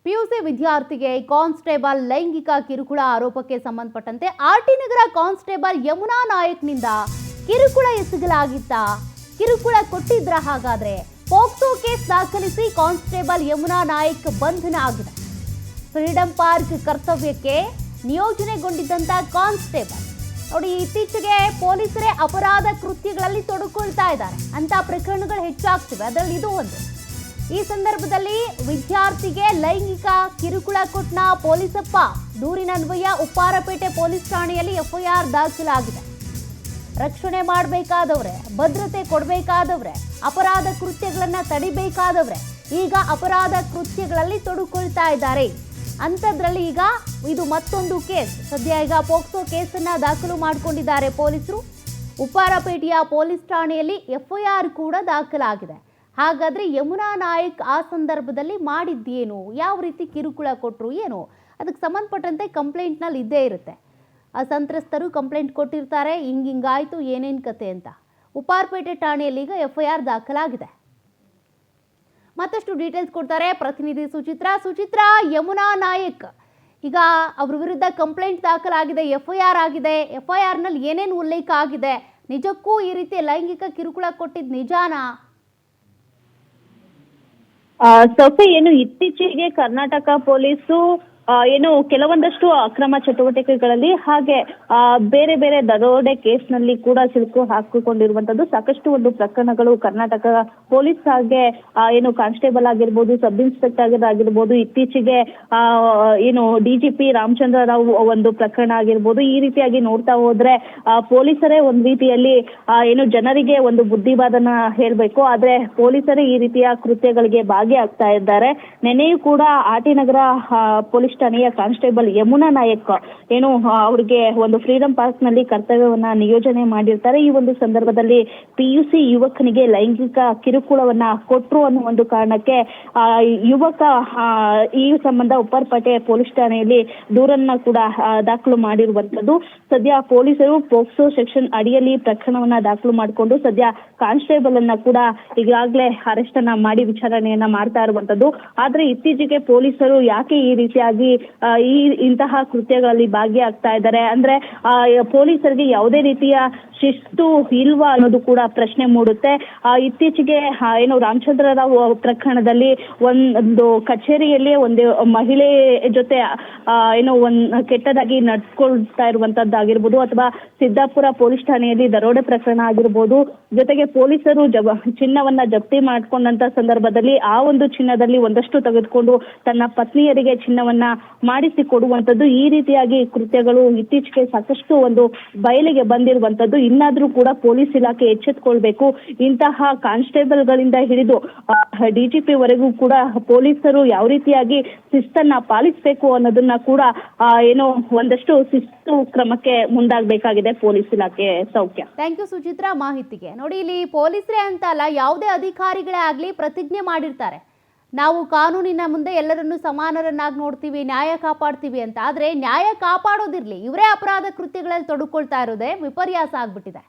PUC ವಿದ್ಯಾರ್ಥಿಗೆ constable ಲೈಂಗಿಕ ಕಿರುಕುಳ ಆರೋಪಕ್ಕೆ ಸಂಬಂಧಪಟ್ಟಂತೆ ಆರ್ಟಿ ನಗರ ಕಾನ್ಸ್ಟೇಬಲ್ ಯಮುನಾ ನಾಯಕ್ನಿಂದ ಕಿರುಕುಳ ಎಸಗಲಾಗಿತ್ತ? ಕಿರುಕುಳ ಕೊಟ್ಟಿದ್ರ? ಹಾಗಾದ್ರೆ ಪೋಕ್ಸೋ ಕೇಸ್ ದಾಖಲಿಸಿ ಕಾನ್ಸ್ಟೇಬಲ್ ಯಮುನಾ ನಾಯಕ್ ಬಂಧನ ಆಗಿದೆ. ಫ್ರೀಡಂ ಪಾರ್ಕ್ ಕರ್ತವ್ಯಕ್ಕೆ ನಿಯೋಜನೆಗೊಂಡಿದ್ದಂತ ಕಾನ್ಸ್ಟೇಬಲ್ ನೋಡಿ, ಇತ್ತೀಚೆಗೆ ಪೊಲೀಸರೇ ಅಪರಾಧ ಕೃತ್ಯಗಳಲ್ಲಿ ತೊಡಕೊಳ್ತಾ ಇದ್ದಾರೆ ಅಂತ ಪ್ರಕರಣಗಳು ಹೆಚ್ಚಾಗ್ತಿವೆ. ಅದರಲ್ಲಿ ಇದು ಒಂದು. ಈ ಸಂದರ್ಭದಲ್ಲಿ ವಿದ್ಯಾರ್ಥಿಗೆ ಲೈಂಗಿಕ ಕಿರುಕುಳ ಕೊಟ್ಟ ಪೊಲೀಸಪ್ಪ ದೂರಿನನ್ವಯ ಉಪ್ಪಾರಪೇಟೆ ಪೊಲೀಸ್ ಠಾಣೆಯಲ್ಲಿ ಎಫ್ಐಆರ್ ದಾಖಲಾಗಿದೆ. ರಕ್ಷಣೆ ಮಾಡಬೇಕಾದವ್ರೆ, ಭದ್ರತೆ ಕೊಡಬೇಕಾದವ್ರೆ, ಅಪರಾಧ ಕೃತ್ಯಗಳನ್ನ ತಡಿಬೇಕಾದವ್ರೆ ಈಗ ಅಪರಾಧ ಕೃತ್ಯಗಳಲ್ಲಿ ತೊಡಕೊಳ್ತಾ ಇದ್ದಾರೆ. ಅಂಥದ್ರಲ್ಲಿ ಈಗ ಇದು ಮತ್ತೊಂದು ಕೇಸ್. ಸದ್ಯ ಈಗ ಪೋಕ್ಸೋ ಕೇಸನ್ನ ದಾಖಲು ಮಾಡಿಕೊಂಡಿದ್ದಾರೆ ಪೊಲೀಸರು. ಉಪ್ಪಾರಪೇಟೆಯ ಪೊಲೀಸ್ ಠಾಣೆಯಲ್ಲಿ ಎಫ್ಐಆರ್ ಕೂಡ ದಾಖಲಾಗಿದೆ. ಹಾಗಾದ್ರೆ ಯಮುನಾ ನಾಯಕ್ ಆ ಸಂದರ್ಭದಲ್ಲಿ ಮಾಡಿದ್ದೇನು, ಯಾವ ರೀತಿ ಕಿರುಕುಳ ಕೊಟ್ಟರು, ಏನು ಅದಕ್ಕೆ ಸಂಬಂಧಪಟ್ಟಂತೆ ಕಂಪ್ಲೇಂಟ್ನಲ್ಲಿ ಇದ್ದೇ ಇರುತ್ತೆ. ಆ ಸಂತ್ರಸ್ತರು ಕಂಪ್ಲೇಂಟ್ ಕೊಟ್ಟಿರ್ತಾರೆ, ಹಿಂಗಾಯ್ತು ಏನೇನು ಕತೆ ಅಂತ. ಉಪ್ಪಾರಪೇಟೆ ಠಾಣೆಯಲ್ಲಿ ಈಗ ಎಫ್ಐಆರ್ ದಾಖಲಾಗಿದೆ. ಮತ್ತಷ್ಟು ಡೀಟೇಲ್ಸ್ ಕೊಡ್ತಾರೆ ಪ್ರತಿನಿಧಿ ಸುಚಿತ್ರಾ. ಯಮುನಾ ನಾಯಕ್ ಈಗ ಅವ್ರ ವಿರುದ್ಧ ಕಂಪ್ಲೇಂಟ್ ದಾಖಲಾಗಿದೆ, ಎಫ್ಐಆರ್ ಆಗಿದೆ. ಎಫ್ಐಆರ್ನಲ್ಲಿ ಏನೇನು ಉಲ್ಲೇಖ ಆಗಿದೆ? ನಿಜಕ್ಕೂ ಈ ರೀತಿ ಲೈಂಗಿಕ ಕಿರುಕುಳ ಕೊಟ್ಟಿದ್ದು ನಿಜಾನಾ? ಸೌಫಿ, ಏನು ಇತ್ತೀಚೆಗೆ ಕರ್ನಾಟಕ ಪೊಲೀಸು ಏನು ಕೆಲವೊಂದಷ್ಟು ಅಕ್ರಮ ಚಟುವಟಿಕೆಗಳಲ್ಲಿ ಹಾಗೆ ಬೇರೆ ಬೇರೆ ದರೋಡೆ ಕೇಸ್ನಲ್ಲಿ ಕೂಡ ಸಿಲುಕು ಹಾಕಿಕೊಂಡಿರುವಂತದ್ದು ಸಾಕಷ್ಟು ಒಂದು ಪ್ರಕರಣಗಳು ಕರ್ನಾಟಕ ಪೊಲೀಸ್ ಹಾಗೆ ಏನು ಕಾನ್ಸ್ಟೇಬಲ್ ಆಗಿರ್ಬೋದು, ಸಬ್ ಇನ್ಸ್ಪೆಕ್ಟರ್ ಆಗಿರ್ಬೋದು, ಇತ್ತೀಚೆಗೆ ಏನು DGP ರಾಮಚಂದ್ರ ರಾವ್ ಒಂದು ಪ್ರಕರಣ ಆಗಿರ್ಬೋದು, ಈ ರೀತಿಯಾಗಿ ನೋಡ್ತಾ ಹೋದ್ರೆ ಪೊಲೀಸರೇ ಒಂದ್ ರೀತಿಯಲ್ಲಿ ಏನು ಜನರಿಗೆ ಒಂದು ಬುದ್ಧಿವಾದನ ಹೇಳ್ಬೇಕು, ಆದ್ರೆ ಪೊಲೀಸರೇ ಈ ರೀತಿಯ ಕೃತ್ಯಗಳಿಗೆ ಭಾಗಿಯಾಗ್ತಾ ಇದ್ದಾರೆ. ನೆನೆಯೂ ಕೂಡ ಆರ್ಟಿ ನಗರ ಪೊಲೀಸ್ ಠಾಣೆಯ ಕಾನ್ಸ್ಟೇಬಲ್ ಯಮುನಾ ನಾಯಕ್ ಏನು ಅವ್ರಿಗೆ ಒಂದು ಫ್ರೀಡಂ ಪಾರ್ಕ್ ನಲ್ಲಿ ಕರ್ತವ್ಯವನ್ನ ನಿಯೋಜನೆ ಮಾಡಿರ್ತಾರೆ. ಈ ಒಂದು ಸಂದರ್ಭದಲ್ಲಿ PUC ಯುವಕನಿಗೆ ಲೈಂಗಿಕ ಕಿರುಕುಳವನ್ನ ಕೊಟ್ರು ಅನ್ನೋ ಒಂದು ಕಾರಣಕ್ಕೆ ಯುವಕ ಈ ಸಂಬಂಧ ಉಪ್ಪಾರಪೇಟೆ ಪೊಲೀಸ್ ಠಾಣೆಯಲ್ಲಿ ದೂರನ್ನ ಕೂಡ ದಾಖಲು ಮಾಡಿರುವಂತದ್ದು. ಸದ್ಯ ಪೊಲೀಸರು ಪೋಕ್ಸೋ ಸೆಕ್ಷನ್ ಅಡಿಯಲ್ಲಿ ಪ್ರಕರಣವನ್ನ ದಾಖಲು ಮಾಡಿಕೊಂಡು ಸದ್ಯ ಕಾನ್ಸ್ಟೇಬಲ್ ಅನ್ನ ಕೂಡ ಈಗಾಗಲೇ ಅರೆಸ್ಟ್ ಅನ್ನ ಮಾಡಿ ವಿಚಾರಣೆಯನ್ನ ಮಾಡ್ತಾ ಇರುವಂತದ್ದು. ಆದ್ರೆ ಇತ್ತೀಚೆಗೆ ಪೊಲೀಸರು ಯಾಕೆ ಈ ರೀತಿಯಾಗಿ ಇಂತಹ ಕೃತ್ಯಗಳಲ್ಲಿ ಭಾಗಿಯಾಗ್ತಾ ಇದ್ದಾರೆ ಅಂದ್ರೆ ಪೊಲೀಸರಿಗೆ ಯಾವುದೇ ರೀತಿಯ ಶಿಸ್ತು ಇಲ್ವಾ ಅನ್ನೋದು ಕೂಡ ಪ್ರಶ್ನೆ ಮೂಡುತ್ತೆ. ಇತ್ತೀಚೆಗೆ ಏನು ರಾಮಚಂದ್ರ ರಾವ್ ಪ್ರಕರಣದಲ್ಲಿ ಒಂದು ಕಚೇರಿಯಲ್ಲಿ ಒಂದು ಮಹಿಳೆ ಜೊತೆ ಏನೋ ಕೆಟ್ಟದಾಗಿ ನಡ್ಕೊಳ್ತಾ ಇರುವಂತದ್ದಾಗಿರ್ಬೋದು, ಅಥವಾ ಸಿದ್ದಾಪುರ ಪೊಲೀಸ್ ಠಾಣೆಯಲ್ಲಿ ದರೋಡೆ ಪ್ರಕರಣ ಆಗಿರ್ಬೋದು, ಜೊತೆಗೆ ಪೊಲೀಸರು ಚಿನ್ನವನ್ನ ಜಪ್ತಿ ಮಾಡ್ಕೊಂಡಂತ ಸಂದರ್ಭದಲ್ಲಿ ಆ ಒಂದು ಚಿನ್ನದಲ್ಲಿ ಒಂದಷ್ಟು ತೆಗೆದುಕೊಂಡು ತನ್ನ ಪತ್ನಿಯರಿಗೆ ಚಿನ್ನವನ್ನ ಮಾಡಿಸಿ ಕೊಡುವಂತದ್ದು, ಈ ರೀತಿಯಾಗಿ ಕೃತ್ಯಗಳು ಇತ್ತೀಚೆಗೆ ಸಾಕಷ್ಟು ಒಂದು ಬಯಲಿಗೆ ಬಂದಿರುವಂತದ್ದು. ಇನ್ನಾದ್ರೂ ಕೂಡ ಪೊಲೀಸ್ ಇಲಾಖೆ ಎಚ್ಚೆತ್ಕೊಳ್ಬೇಕು. ಇಂತಹ ಕಾನ್ಸ್ಟೇಬಲ್ ಗಳಿಂದ ಹಿಡಿದು DGP ವರೆಗೂ ಕೂಡ ಪೊಲೀಸರು ಯಾವ ರೀತಿಯಾಗಿ ಶಿಸ್ತನ್ನ ಪಾಲಿಸಬೇಕು ಅನ್ನೋದನ್ನ ಕೂಡ ಏನೋ ಒಂದಷ್ಟು ಶಿಸ್ತು ಕ್ರಮಕ್ಕೆ ಮುಂದಾಗಬೇಕಾಗಿದೆ ಪೊಲೀಸ್ ಇಲಾಖೆ. ಸೌಖ್ಯ. ಥ್ಯಾಂಕ್ ಯು ಸುಚಿತ್ರಾ ಮಾಹಿತಿಗೆ. ನೋಡಿ, ಇಲ್ಲಿ ಪೊಲೀಸರೇ ಅಂತ ಅಲ್ಲ, ಯಾವುದೇ ಅಧಿಕಾರಿಗಳೇ ಆಗ್ಲಿ ಪ್ರತಿಜ್ಞೆ ಮಾಡಿರ್ತಾರೆ, ನಾವು ಕಾನೂನಿನ ಮುಂದೆ ಎಲ್ಲರನ್ನೂ ಸಮಾನರನ್ನಾಗಿ ನೋಡ್ತೀವಿ, ನ್ಯಾಯ ಕಾಪಾಡ್ತೀವಿ ಅಂತ. ಆದರೆ ನ್ಯಾಯ ಕಾಪಾಡೋದಿರಲಿ, ಇವರೇ ಅಪರಾಧ ಕೃತ್ಯಗಳಲ್ಲಿ ತೊಡಕೊಳ್ತಾ ಇರೋದೇ ವಿಪರ್ಯಾಸ ಆಗ್ಬಿಟ್ಟಿದೆ.